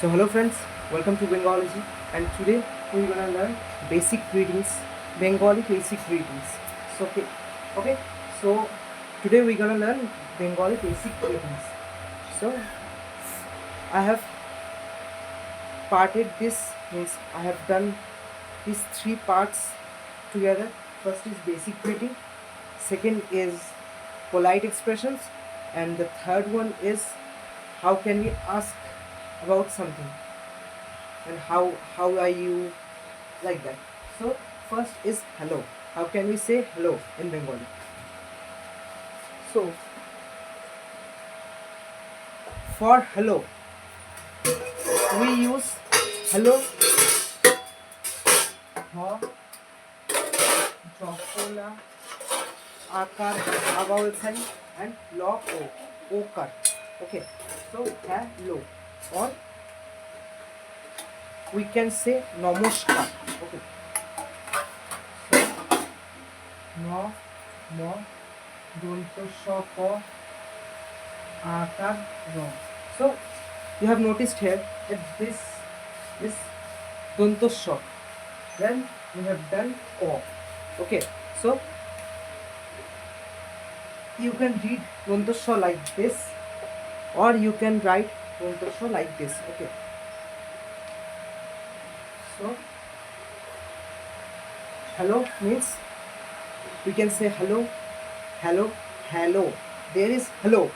So hello friends, welcome to Bengology, and today we're gonna learn basic greetings, Bengali basic greetings. Okay. So today we're gonna learn Bengali basic greetings. So I have parted this, means I have done these three parts together. First is basic greeting, second is polite expressions, and the third one is how can we ask about something and how are you, like that. So first is hello. How can we say hello in Bengali? So for hello we use hello ha jofla akar vowel sign and lo o okar. Okay, so hello, or we can say namaskar. Okay, so no no don't shop or akar ro. So you have noticed here that this is Dontosha. Then we have done O. Okay, so you can read Dontosha like this, or you can write Dontosha like this. Okay, so hello means we can say hello, hello, hello. There is hello,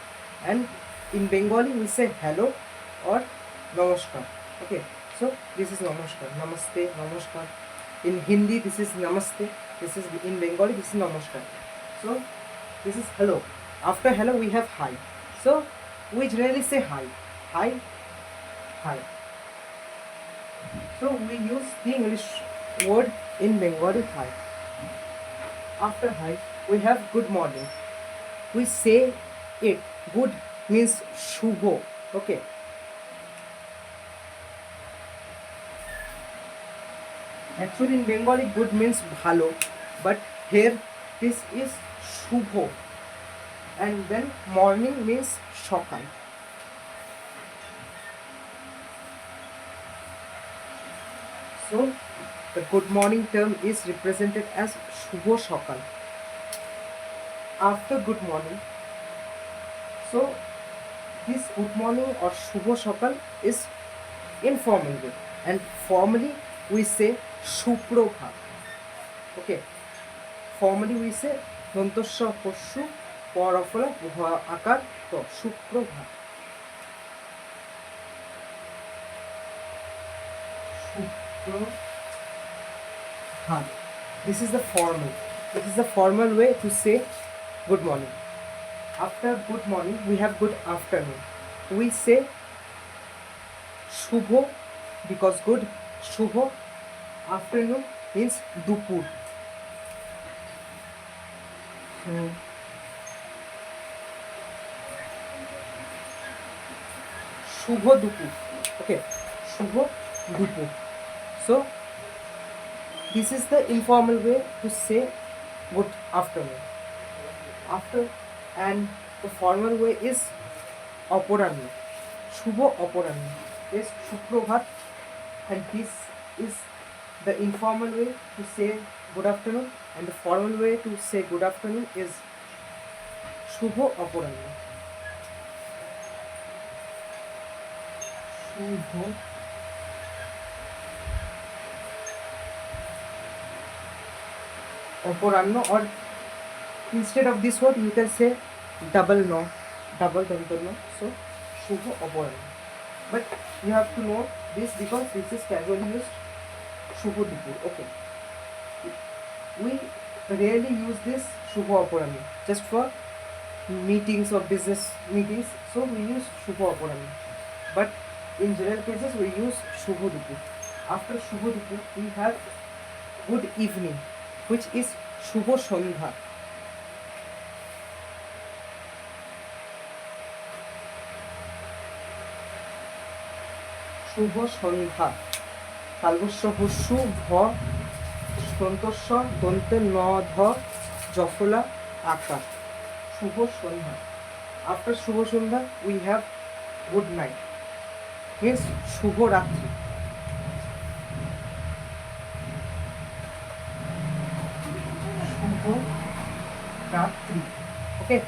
and in Bengali we say hello or namaskar. Okay, so this is namaskar, namaste, namaskar. In Hindi this is namaste. This is in Bengali this is namaskar. So this is hello. After hello we have hi. So we generally say hi, hi, hi. So we use the English word in Bengali hi. After hi we have good morning. We say it. Good means shubho. Okay. Actually in Bengali good means bhalo, but here this is shubho, and then morning means shokal. So the good morning term is represented as shubho shokal. After good morning, so this good morning or shubho shokal is informal way, and formally we say suprabhat. Okay, formally we say দন্তস্ব পশু পরফল আকার তো সুপ্রভাত. Suprabhat. This is the formal. This is the formal way to say good morning. After good morning we have good afternoon. We say shubho because good. Shubho afternoon means dupur. So shubho dupur. Okay, shubho dupur. So this is the informal way to say good afternoon. After, and the formal way is অপরাহ্ন. Shubho অপরাহ্ন is সুপ্রভাত, and this is the informal way to say good afternoon, and the formal way to say good afternoon is Shubho অপরাহ্ন. Shubho অপরাহ্ন, or instead of this word you can say double no, double no. So Shubho অপরাহ্ন. But you have to know this because this is casually used. শুভ দুপুর. Okay, we rarely use this Shubho অপরাহ্ন just for meetings or business meetings, so we use Shubho অপরাহ্ন, but in general cases we use শুভ দুপুর. After শুভ দুপুর we have good evening, which is শুভ সন্ধ্যা. শুভ সন্ধ্যা. তালবস্য হস্যু ভ দন্তস্ব দন্তে ন ধ জফলা আকার. শুভ সন্ধ্যা. After Shubho Sandhya we have good night. means শুভ রাত্রি। শুভ রাত্রি। Okay,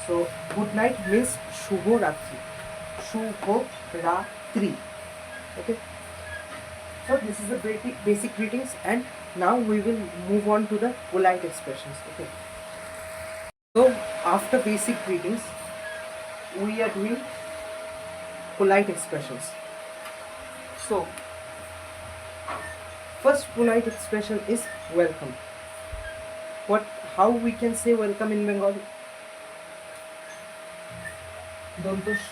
so good night means শুভ রাত্রি, শুভ রাত্রি। Okay, so this is the basic greetings, and now we will move on to the polite expressions. Okay, so after basic greetings we are doing polite expressions. So first polite expression is welcome. How we can say welcome in Bengali? দন্ত স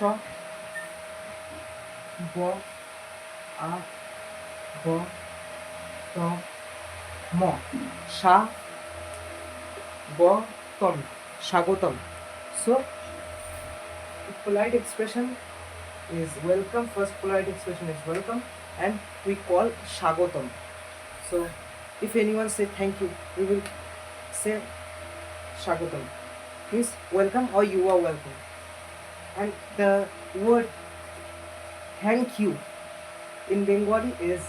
ব আ ব ত ম সা ব তম, স্বাগতম. So polite expression is welcome. First polite expression is welcome, and we call স্বাগতম. So if anyone say thank you, we will say স্বাগতম, means welcome or you are welcome. And the word thank you in Bengali is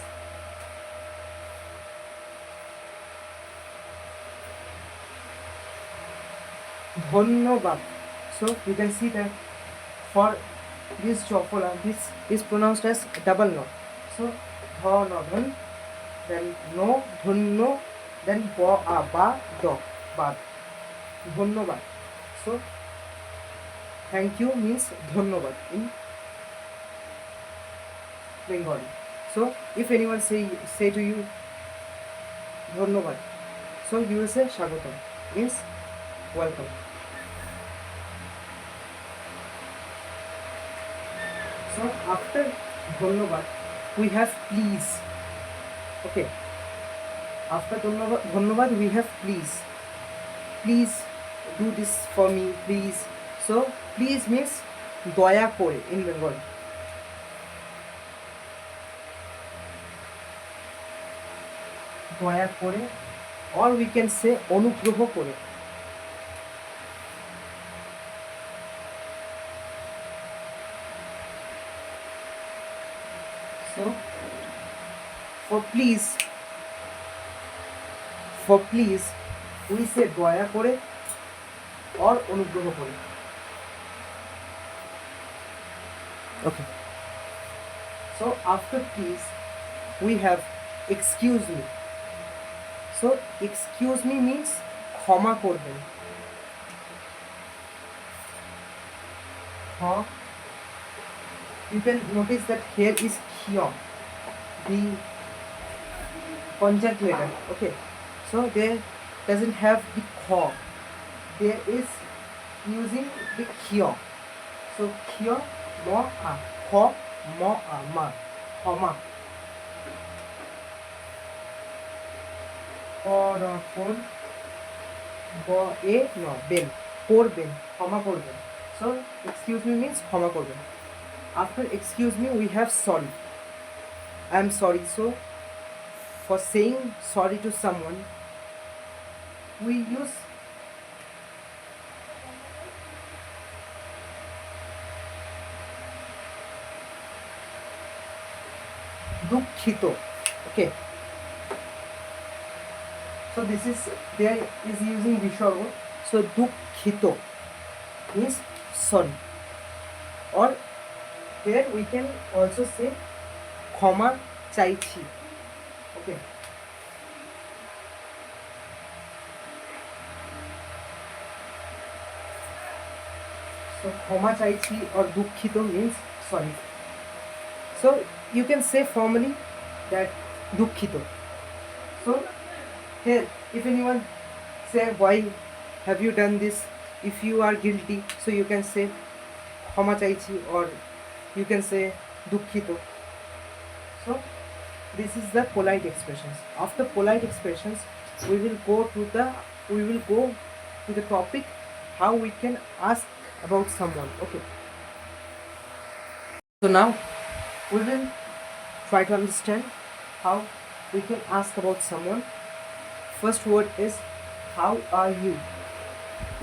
dhanyabad. So you can see that for this chokola, this is pronounced as double no. So dhan, then no, dhanno, then ba a ba do bad, dhanyabad. So thank you means dhanyabad in Bengali. So if anyone say to you dhanyabad, so you will say স্বাগতম, means welcome. So after dhanyabad we have please. Okay, after dhanyabad we have please. Please do this for me, please. So please means দয়া করে in Bengali. দয়া করে, or we can say অনুগ্রহ করে. So for please we say দয়া করে or অনুগ্রহ করে. Okay, so after please we have excuse me. So excuse me means ক্ষমা করবেন. You can notice that here is kyo, the conjunct letter. Okay, so there doesn't have the kho, there is using the kyo. So kyo mo a, kho mo a ma, ক্ষমা. করবেন, করবেন, ক্ষমা করবেন. So excuse me means ক্ষমা করবেন. After excuse me we have sorry. I am sorry. So for saying sorry to someone we use দুঃখিত. Okay, so there is using visarga. So দুঃখিত means sorry, or here we can also say ক্ষমা চাইছি. Okay, so ক্ষমা চাইছি or দুঃখিত means sorry. So you can say formally that দুঃখিত. So here if anyone say why have you done this, if you are guilty, so you can say ক্ষমা চাইছি or you can say দুঃখিত. So this is the polite expressions. After polite expressions we will go to the topic how we can ask about someone. Okay, so now we will try to understand how we can ask about someone. First word is how are you.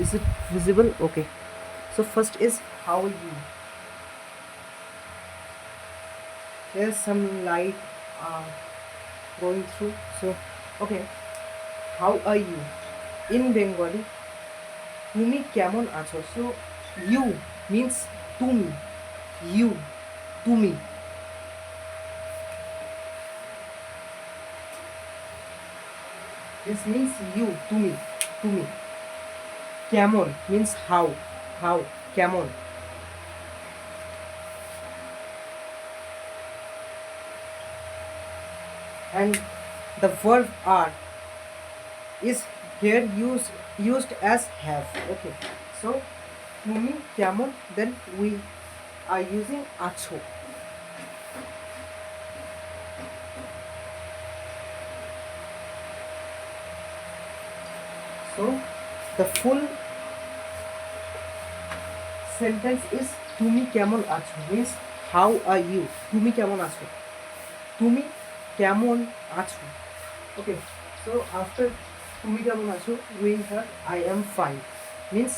Is it visible? Okay, so first is how are you. there's some light uh, going through. So okay, how are you in Bengali? তুমি কেমন আছো? So you means তুমি, you, তুমি. This means you, তুমি, তুমি. কেমন means how, কেমন. And the verb are is here used as have. Okay, so তুমি কেমন, then we are using আছো. So the full sentence is তুমি কেমন আছো means how are you, তুমি কেমন আছো, তুমি কেমন আছো. Okay, so after তুমি কেমন আছো we have I am fine means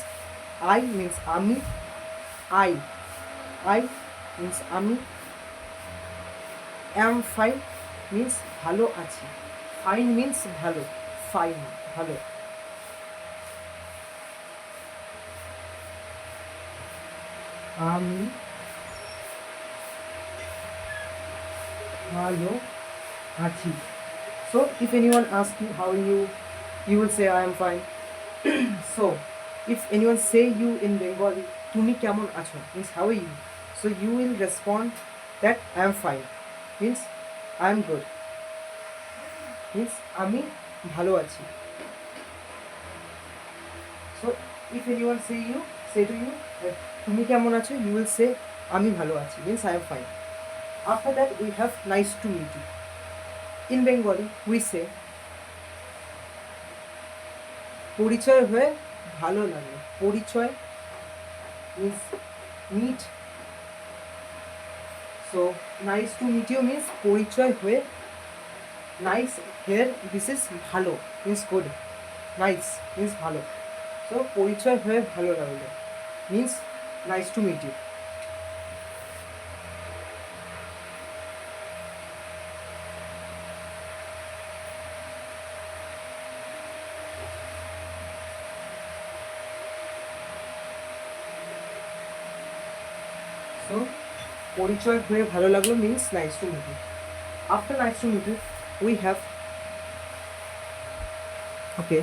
I means আমি, I means আমি, am fine means ভালো আছি, fine means ভালো, fine ভালো. আমি ভালো আছি. So if anyone asks you how are you, you will say I am fine. So if anyone say you in Bengali তুমি কেমন আছো means how are you, so you will respond that I am fine means I am good means আমি ভালো আছি. So if anyone say to you that তুমি কেমন আছো, you will say আমি ভালো আছি means I am fine. After that we have nice to meet you. In Bengali we say পরিচয় হয়ে ভালো লাগলো. পরিচয় means meet. So nice to meet you means পরিচয় হয়ে, nice here this is ভালো means good, nice means ভালো. So পরিচয় হয়ে ভালো লাগলো means nice to meet you. So পরিচয় হয়ে ভালো লাগলো means nice to meet you. After nice to meet you we have okay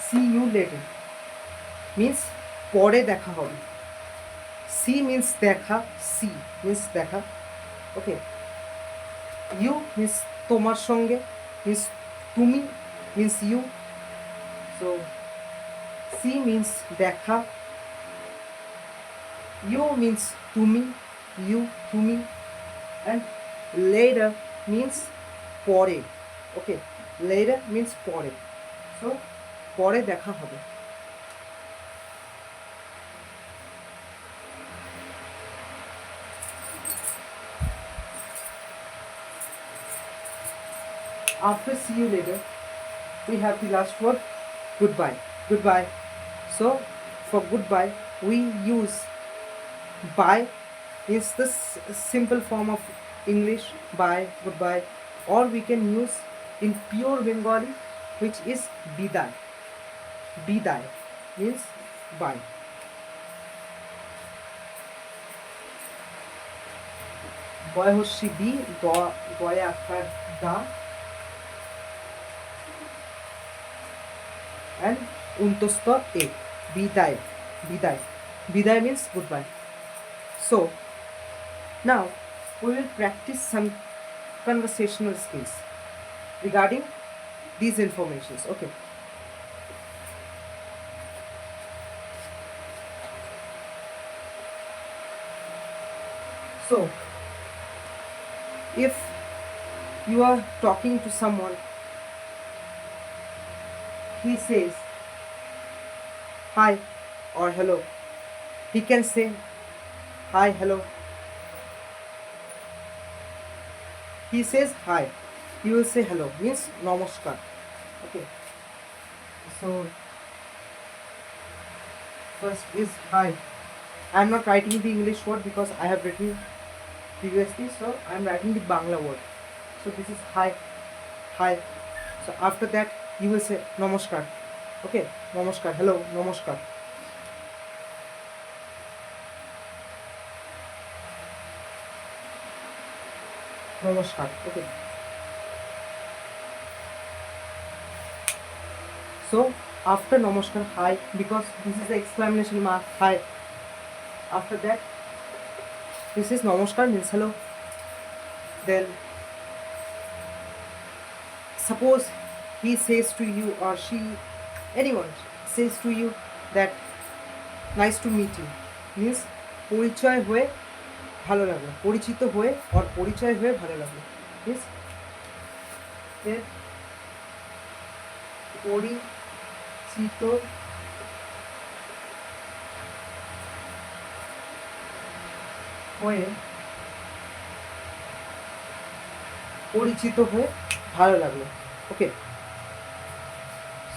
see you later means পরে দেখা হবে. See means দেখা, see means দেখা. Okay, you means তোমার সঙ্গে means তুমি means you. So see means দেখা, you means তুমি, you তুমি, and later means পরে. Okay, later means পরে. So পরে দেখা হবে. After see you later we have the last word goodbye. Goodbye. So for goodbye we use bye is the simple form of English, bye, goodbye, or we can use in pure Bengali which is biday. Biday means bye. Boy হস্যি B, দয়ে আকার দা, and untostha a, biday. Biday. Biday means goodbye. So now we will practice some conversational skills regarding these informations. Okay. So if you are talking to someone, he says hi or hello, he can say hi, hello. He says hi, you will say hello means namaskar. Okay, so first is hi. I am not writing the English word because I have written previously, so I'm writing the Bangla word. So this is hi, hi. So after that you will say namaskar. Okay, namaskar, hello, namaskar. Namaskar. Okay. So after namaskar, hi, because this is the exclamation mark, hi. After that, this is namaskar means hello. Then suppose he says to you or she, anyone says to you that nice to meet you means পরিচয় হয়ে ভালো লাগলো, পরিচিত হয়ে or পরিচয় হয়ে ভালো লাগলো means পরিচিত হয়ে পরিচিত হয়ে ভালো লাগলো. Okay,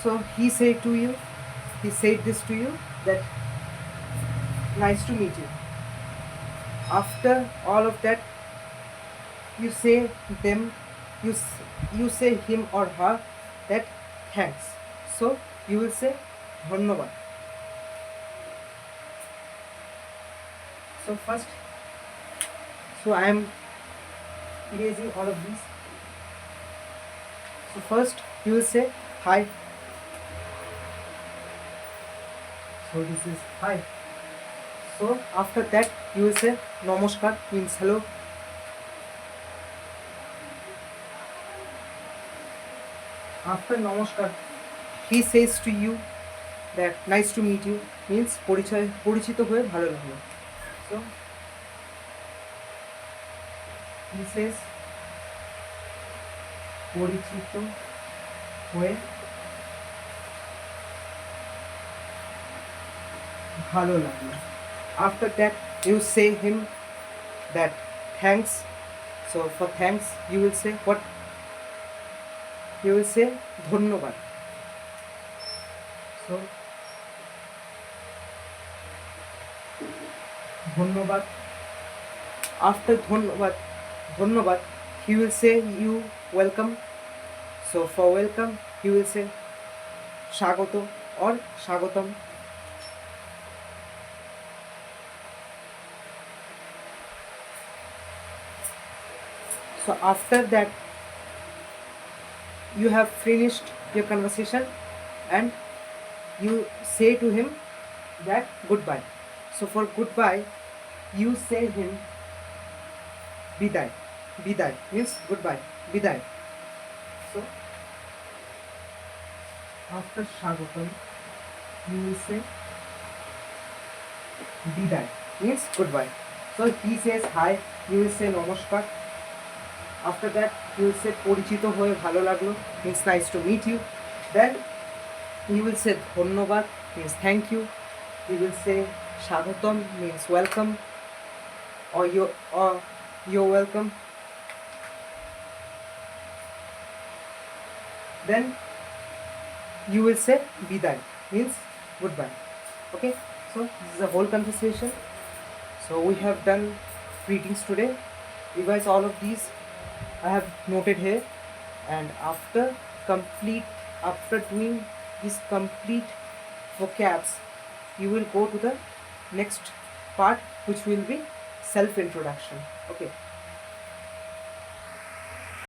so he said this to you that nice to meet you. After all of that you say them, you say him or her that thanks. So you will say ধন্যবাদ. So first, so I am erasing all of these. So first you will say hi. So this is hi. So after that you will say namaskar means hello. After namaskar he says to you that nice to meet you means পরিচিত হয়ে ভালো লাগলো. So he says পরিচিত হয়ে ভালো লাগলো. After that you say him that thanks. So for thanks you will say what? You will say ধন্যবাদ. So ধন্যবাদ. After ধন্যবাদ he will say you welcome. So for welcome he will say স্বাগত or স্বাগতম. So after that you have finished your conversation and you say to him that goodbye. So for goodbye you say him বিদায়. বিদায় means goodbye, বিদায়. So after স্বাগতম you will say বিদায় means goodbye. So he says hi, you will say নমস্কার. After that you will say পরিচিত হয়ে ভালো লাগলো means nice to meet you. Then you will say ধন্যবাদ means thank you. You will say স্বাগতম means welcome or you're welcome. Then you will say বিদায় means goodbye. Okay, so this is a whole conversation. So we have done greetings today. Revise all of these I have noted here, and after doing this complete vocabs you will go to the next part which will be self introduction. Okay.